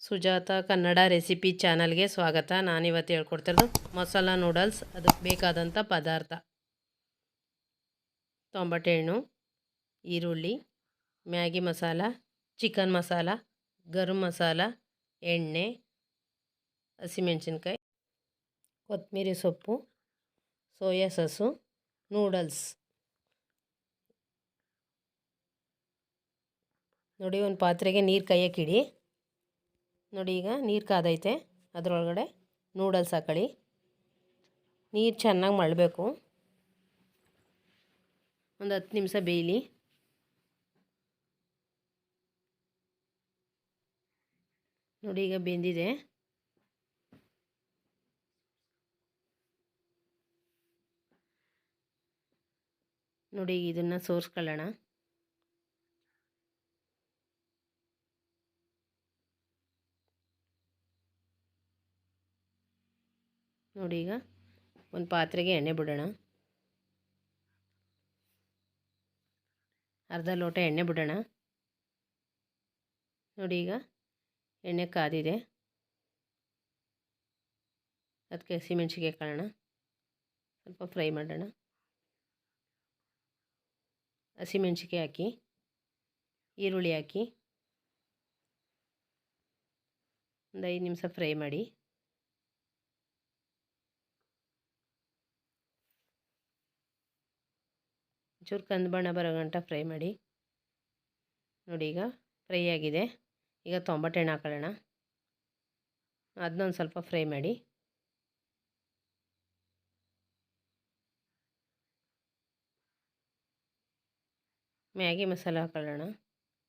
Sujata Kannada recipe ಚಾನಲ್ಗೆ ಸ್ವಾಗತ. ನಾನಿವತ್ತು ಹೇಳ್ಕೊಡ್ತಿರೋದು ಮಸಾಲ ನೂಡಲ್ಸ್. ಅದಕ್ಕೆ ಬೇಕಾದಂಥ ಪದಾರ್ಥ: ತೊಂಬಟ್ಟೆ ಹಣ್ಣು, ಈರುಳ್ಳಿ, ಮ್ಯಾಗಿ ಮಸಾಲ, ಚಿಕನ್ ಮಸಾಲ, ಗರಂ ಮಸಾಲ, ಎಣ್ಣೆ, ಹಸಿಮೆಣಸಿನ್ಕಾಯಿ, ಕೊತ್ತಂಬರಿ ಸೊಪ್ಪು, ಸೋಯಾ ಸಾಸು, ನೂಡಲ್ಸ್. ನೋಡಿ, ಒಂದು ಪಾತ್ರೆಗೆ ನೀರು ಕಾಯಕ್ಕಿಡಿ. ನೋಡಿ, ಈಗ ನೀರು ಕಾದೈತೆ. ಅದರೊಳಗಡೆ ನೂಡಲ್ಸ್ ಹಾಕೊಳ್ಳಿ. ನೀರು ಚೆನ್ನಾಗಿ ಮಳ್ಳಬೇಕು. ಒಂದು 10 ನಿಮಿಷ ಬೇಯಲಿ. ನೋಡಿ, ಈಗ ಬೆಂದಿದೆ. ನೋಡಿ, ಇದನ್ನು ಸೋರಿಸ್ಕೊಳ್ಳೋಣ. ನೋಡಿ, ಈಗ ಒಂದು ಪಾತ್ರೆಗೆ ಎಣ್ಣೆ ಬಿಡೋಣ. ಅರ್ಧ ಲೋಟ ಎಣ್ಣೆ ಬಿಡೋಣ. ನೋಡಿ, ಈಗ ಎಣ್ಣೆ ಕಾದಿದೆ. ಅದಕ್ಕೆ ಹಸಿಮೆಣ್ಸಿಗೆ ಹಾಕೋಣ. ಸ್ವಲ್ಪ ಫ್ರೈ ಮಾಡೋಣ. ಹಸಿಮೆಣ್ಸಿಗೆ ಹಾಕಿ, ಈರುಳ್ಳಿ ಹಾಕಿ ಒಂದು 5 ನಿಮಿಷ ಫ್ರೈ ಮಾಡಿ. ಚೂರು ಕಂದು ಬಣ್ಣ ಬರೋ ಗಂಟ ಫ್ರೈ ಮಾಡಿ. ನೋಡಿ, ಈಗ ಫ್ರೈ ಆಗಿದೆ. ಈಗ ತೊಂಬಟ್ಟೆ ಹಣ್ಣು ಹಾಕೊಳ್ಳೋಣ. ಅದನ್ನೊಂದು ಸ್ವಲ್ಪ ಫ್ರೈ ಮಾಡಿ. ಮ್ಯಾಗಿ ಮಸಾಲ ಹಾಕೊಳ್ಳೋಣ,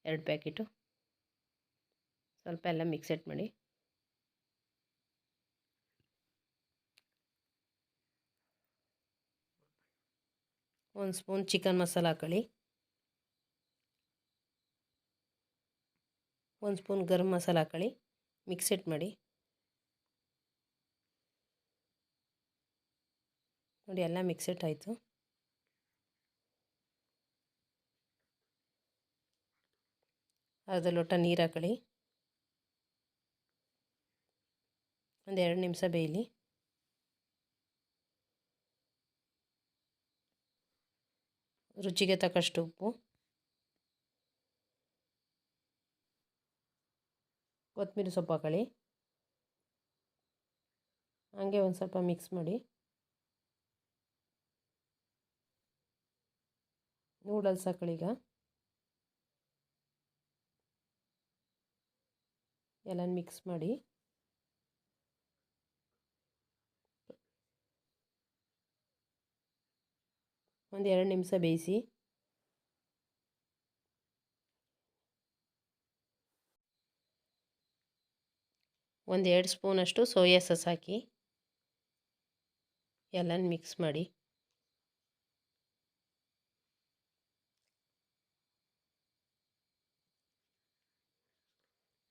2 ಪ್ಯಾಕೆಟು. ಸ್ವಲ್ಪ ಎಲ್ಲ ಮಿಕ್ಸೆಟ್ ಮಾಡಿ. ಒಂದು ಸ್ಪೂನ್ ಚಿಕನ್ ಮಸಾಲ ಹಾಕೊಳ್ಳಿ. 1 ಸ್ಪೂನ್ ಗರಂ ಮಸಾಲ ಹಾಕೊಳ್ಳಿ. ಮಿಕ್ಸೆಟ್ ಮಾಡಿ. ನೋಡಿ, ಎಲ್ಲ ಮಿಕ್ಸೆಟ್ ಆಯಿತು. ಅರ್ಧ ಲೋಟ ನೀರು ಹಾಕೊಳ್ಳಿ. ಒಂದು 2 ನಿಮಿಷ ಬೇಯಲಿ. ರುಚಿಗೆ ತಕ್ಕಷ್ಟು ಉಪ್ಪು, ಕೊತ್ತಂಬರಿ ಸೊಪ್ಪು ಹಾಕೊಳ್ಳಿ. ಹಾಗೆ ಒಂದು ಸ್ವಲ್ಪ ಮಿಕ್ಸ್ ಮಾಡಿ. ನೂಡಲ್ಸ್ ಹಾಕೊಳ್ಳಿ. ಈಗ ಎಲ್ಲ ಮಿಕ್ಸ್ ಮಾಡಿ. ಒಂದು 2 ನಿಮಿಷ ಬೇಯಿಸಿ. ಒಂದು 2 ಸ್ಪೂನಷ್ಟು ಸೋಯಾ ಸಾಸ್ ಹಾಕಿ ಎಲ್ಲ ಮಿಕ್ಸ್ ಮಾಡಿ.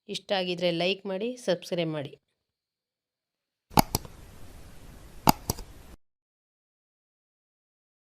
ಇಷ್ಟ ಆಗಿದರೆ ಲೈಕ್ ಮಾಡಿ, ಸಬ್ಸ್ಕ್ರೈಬ್ ಮಾಡಿ.